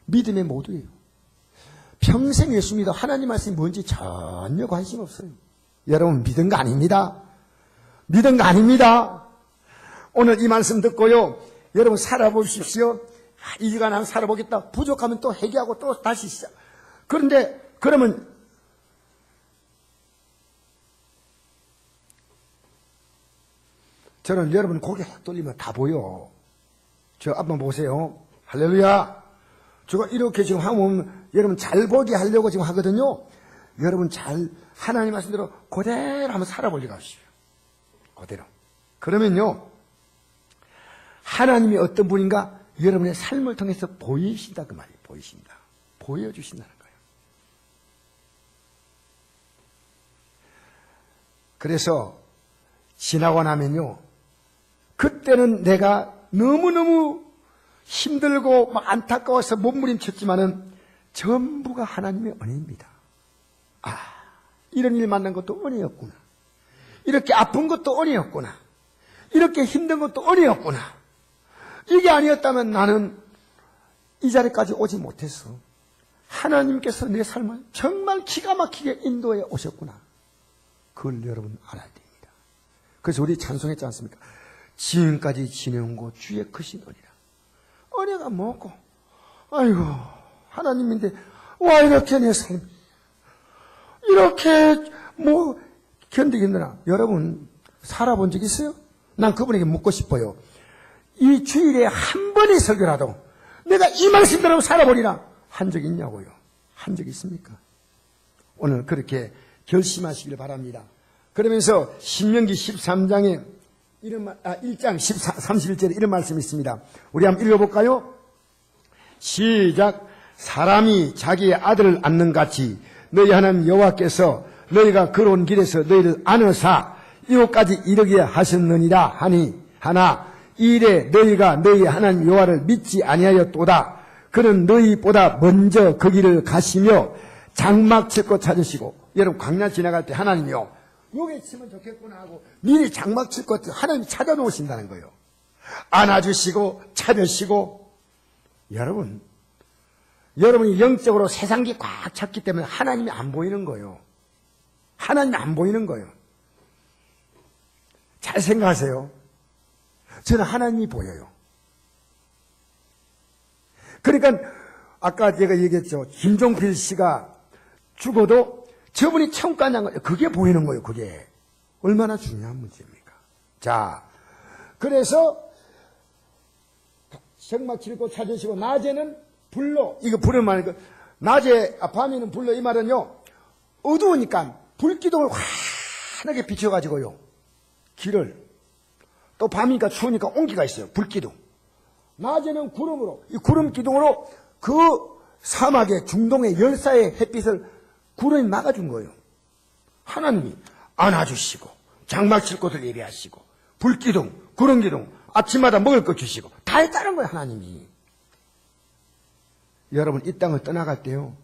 믿음의 모두예요. 평생 예수 믿어 하나님 말씀이 뭔지 전혀 관심 없어요. 여러분, 믿은 거 아닙니다. 믿은 거 아닙니다. 오늘 이 말씀 듣고요, 여러분 살아보십시오. 이 시간 안 살아보겠다. 부족하면 또 회개하고 또 다시 시작. 그런데 그러면 저는 여러분 고개 확 돌리면 다 보여. 저 앞만 보세요. 할렐루야. 제가 이렇게 지금 하면 여러분 잘 보게 하려고 지금 하거든요. 여러분 잘 하나님 말씀대로 그대로 한번 살아보려고 하십시오. 그대로. 그러면요, 하나님이 어떤 분인가 여러분의 삶을 통해서 보이신다 그 말이에요. 보이신다. 보여주신다는 거예요. 그래서 지나고 나면요, 그때는 내가 너무너무 힘들고 막 안타까워서 몸부림쳤지만은 전부가 하나님의 은혜입니다. 아, 이런 일 만난 것도 은혜였구나. 이렇게 아픈 것도 은혜였구나. 이렇게 힘든 것도 은혜였구나. 이게 아니었다면 나는 이 자리까지 오지 못했어. 하나님께서 내 삶을 정말 기가 막히게 인도해 오셨구나. 그걸 여러분 알아야 됩니다. 그래서 우리 찬송했지 않습니까? 지금까지 지내온 거 주의 크신 은혜라. 은혜가 뭐고? 아이고, 하나님인데 와 이렇게 내 삶 이렇게 뭐 견디겠느냐. 여러분 살아본 적 있어요? 난 그분에게 묻고 싶어요. 이 주일에 한 번의 설교라도 내가 이 말씀대로 살아보리라 한 적 있냐고요. 한 적 있습니까? 오늘 그렇게 결심하시길 바랍니다. 그러면서 신명기 13장에 1장 31절에 이런 말씀이 있습니다. 우리 한번 읽어볼까요? 시작. 사람이 자기의 아들을 안는 같이 너희 하나님 여호와께서 너희가 걸어온 길에서 너희를 안으사 이곳까지 이르게 하셨느니라 하니 하나 이 일에 너희가 너희 하나님 여호와를 믿지 아니하였도다. 그는 너희보다 먼저 그 길을 가시며 장막 칠 곳 찾으시고, 여러분 광야 지나갈 때 하나님이요 요게 치면 좋겠구나 하고 미리 장막 칠 곳 하나님이 찾아놓으신다는 거예요. 안아주시고 찾으시고. 여러분이 영적으로 세상이 꽉 찼기 때문에 하나님이 안 보이는 거예요. 하나님이 안 보이는 거예요. 잘 생각하세요. 저는 하나님이 보여요. 그러니까 아까 제가 얘기했죠. 김종필 씨가 죽어도 저분이 천국 간 거예요. 그게 보이는 거예요. 그게 얼마나 중요한 문제입니까? 자, 그래서 장막 칠 곳 찾으시고 낮에는 불로, 이거 불을 말이고 낮에 밤에는 불로, 이 말은요 어두우니까 불기둥을 환하게 비춰가지고요 길을, 또 밤이니까 추우니까 온기가 있어요. 불기둥. 낮에는 구름으로, 이 구름 기둥으로 그 사막의 중동의 열사의 햇빛을 구름이 막아준 거예요. 하나님이 안아주시고 장막 칠 곳을 예비하시고 불기둥, 구름기둥, 아침마다 먹을 것 주시고 다 했다는 거예요. 하나님이. 여러분 이 땅을 떠나갈 때요,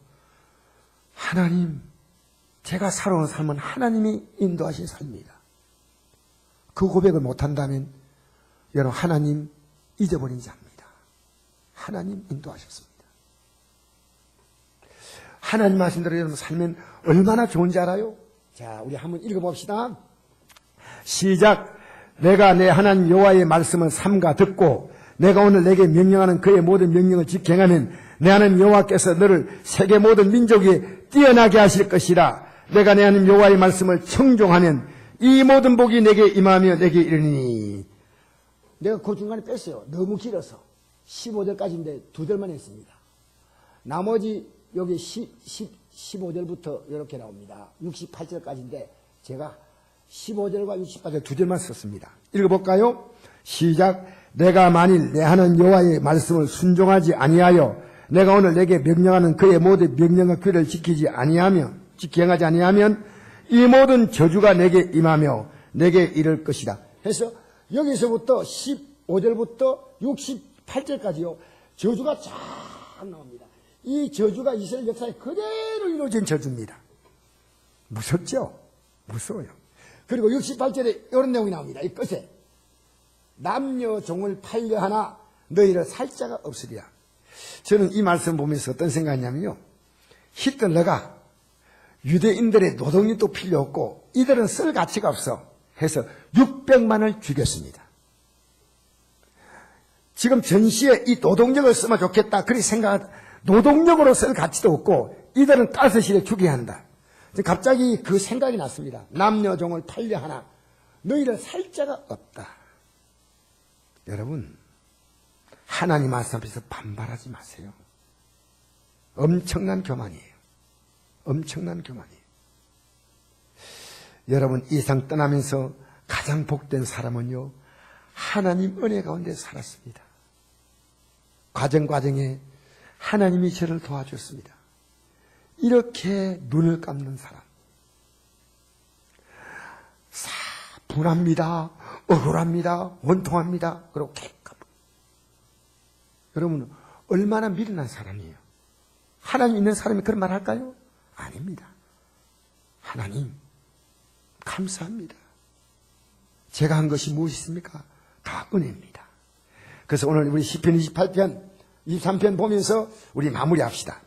하나님, 제가 살아온 삶은 하나님이 인도하신 삶이다. 그 고백을 못한다면 여러분 하나님 잊어버린 자입니다. 하나님 인도하셨습니다. 하나님 말씀대로 여러분 살면 얼마나 좋은지 알아요? 자, 우리 한번 읽어봅시다. 시작. 내가 내 하나님 여호와의 말씀을 삼가 듣고 내가 오늘 내게 명령하는 그의 모든 명령을 지켜하면 내 하나님 여호와께서 너를 세계 모든 민족 위에 뛰어나게 하실 것이라. 내가 내 하나님 여호와의 말씀을 청종하면 이 모든 복이 내게 임하며 내게 이르니. 내가 그 중간에 뺐어요. 너무 길어서 15절까지인데 2절만 했습니다. 나머지 여기 15절부터 이렇게 나옵니다. 68절까지인데 제가 15절과 68절 두 절만 썼습니다. 읽어볼까요? 시작. 내가 만일 내 하는 여호와의 말씀을 순종하지 아니하여 내가 오늘 내게 명령하는 그의 모든 명령과 규례를 행하지 아니하면 이 모든 저주가 내게 임하며 내게 이를 것이다. 해서 여기서부터 15절부터 68절까지요. 저주가 쫙 나옵니다. 이 저주가 이스라엘 역사에 그대로 이루어진 저주입니다. 무섭죠? 무서워요. 그리고 68절에 이런 내용이 나옵니다. 이 끝에 남녀 종을 팔려하나 너희를 살 자가 없으리라. 저는 이 말씀 보면서 어떤 생각이냐면요. 히틀러가 유대인들의 노동력도 필요 없고 이들은 쓸 가치가 없어 해서 600만을 죽였습니다. 지금 전시에 이 노동력을 쓰면 좋겠다 그렇게 생각하다 노동력으로 쓸 가치도 없고 이들은 따스시에 죽여야 한다. 갑자기 그 생각이 났습니다. 남녀 종을 팔려하나 너희를 살 자가 없다. 여러분 하나님 말씀 앞에서 반발하지 마세요. 엄청난 교만이에요. 엄청난 교만이에요. 여러분 이 세상 떠나면서 가장 복된 사람은요 하나님 은혜 가운데 살았습니다. 과정에 하나님이 저를 도와줬습니다. 이렇게 눈을 감는 사람 분합니다. 억울합니다. 원통합니다. 그리고 개값. 여러분 얼마나 미련한 사람이에요. 하나님 있는 사람이 그런 말 할까요? 아닙니다. 하나님 감사합니다. 제가 한 것이 무엇이 있습니까? 다 은혜입니다. 그래서 오늘 우리 시편 28편 23편 보면서 우리 마무리합시다.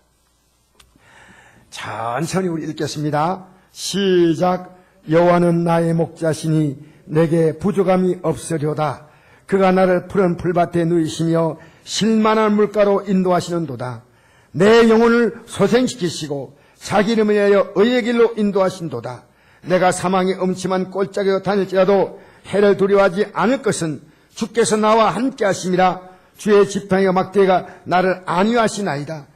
천천히 우리 읽겠습니다. 시작. 여호와는 나의 목자시니 내게 부족함이 없으려다. 그가 나를 푸른 풀밭에 누이시며 실만한 물가로 인도하시는도다. 내 영혼을 소생시키시고 자기 이름을 위하여 의의 길로 인도하신도다. 내가 사망의 음침한 꼴짝에 다닐지라도 해를 두려워하지 않을 것은 주께서 나와 함께 하심이라. 주의 지팡이와 막대가 나를 안위하시나이다.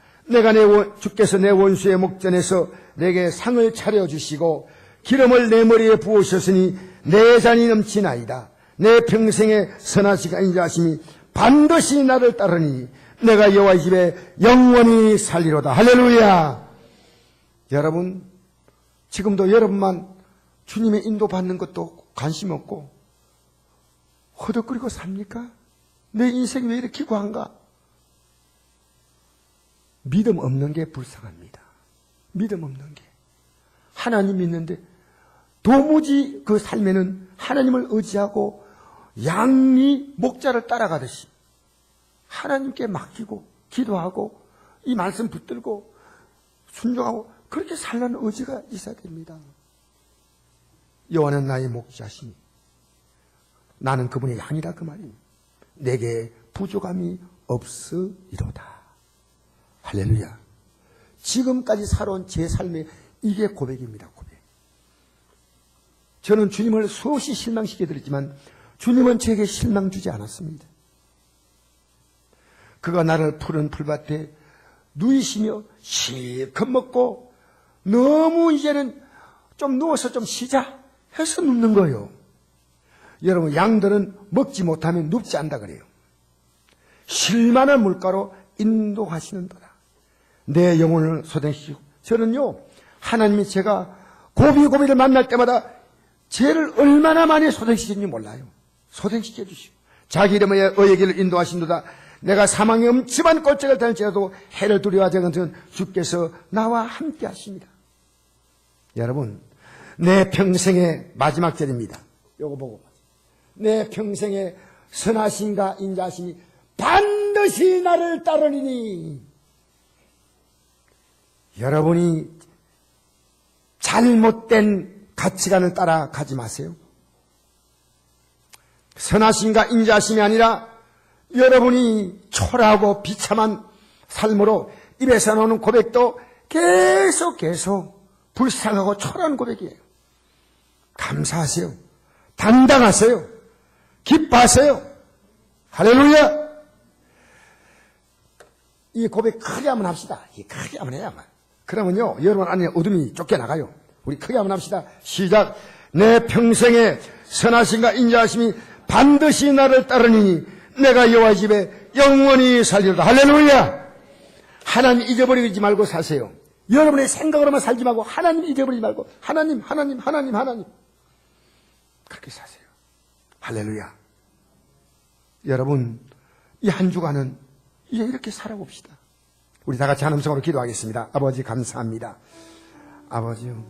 주께서 내 원수의 목전에서 내게 상을 차려주시고 기름을 내 머리에 부으셨으니 내 잔이 넘치나이다. 내 평생의 선하시가 인자하심이 반드시 나를 따르니 내가 여호와의 집에 영원히 살리로다. 할렐루야. 여러분 지금도 여러분만 주님의 인도받는 것도 관심 없고 허덕거리고 삽니까? 내 인생이 왜 이렇게 고한가? 믿음 없는 게 불쌍합니다. 믿음 없는 게. 하나님 믿는데 도무지 그 삶에는 하나님을 의지하고 양이 목자를 따라가듯이 하나님께 맡기고 기도하고 이 말씀 붙들고 순종하고 그렇게 살라는 의지가 있어야 됩니다. 여호와는 나의 목자시니 나는 그분의 양이다 그 말입니다. 내게 부족함이 없으리로다. 할렐루야. 지금까지 살아온 제 삶의 이게 고백입니다. 고백. 저는 주님을 수없이 실망시켜드렸지만 주님은 제게 실망 주지 않았습니다. 그가 나를 푸른 풀밭에 누이시며 실컷 먹고 너무 이제는 좀 누워서 좀 쉬자 해서 눕는 거예요. 여러분 양들은 먹지 못하면 눕지 않는다 그래요. 실만한 물가로 인도하시는도다. 내 영혼을 소생시키고 저는요 하나님이 제가 고비를 만날 때마다 죄를 얼마나 많이 소생시켰는지 몰라요. 소생시켜 주시고 자기 이름에 의의 길을 인도하신도다. 내가 사망의 음침한 꼴짝을 다닐지라도 해를 두려워하지 않는 주께서 나와 함께 하십니다. 여러분 내 평생의 마지막 절입니다. 요거 보고 내 평생의 선하신가 인자하심이 반드시 나를 따르리니. 여러분이 잘못된 가치관을 따라가지 마세요. 선하신가 인자하심이 아니라 여러분이 초라하고 비참한 삶으로 입에서 나오는 고백도 계속 불쌍하고 초라한 고백이에요. 감사하세요. 당당하세요. 기뻐하세요. 할렐루야. 이 고백 크게 한번 합시다. 크게 한번 해야만. 그러면요 여러분 안에 어둠이 쫓겨나가요. 우리 크게 한번 합시다. 시작. 내 평생에 선하심과 인자하심이 반드시 나를 따르니 내가 여호와의 집에 영원히 살리로다. 할렐루야. 하나님 잊어버리지 말고 사세요. 여러분의 생각으로만 살지 말고 하나님 잊어버리지 말고 하나님 그렇게 사세요. 할렐루야. 여러분, 이 한 주간은 이제 이렇게 살아봅시다. 우리 다 같이 한 음성으로 기도하겠습니다. 아버지 감사합니다. 아버지요,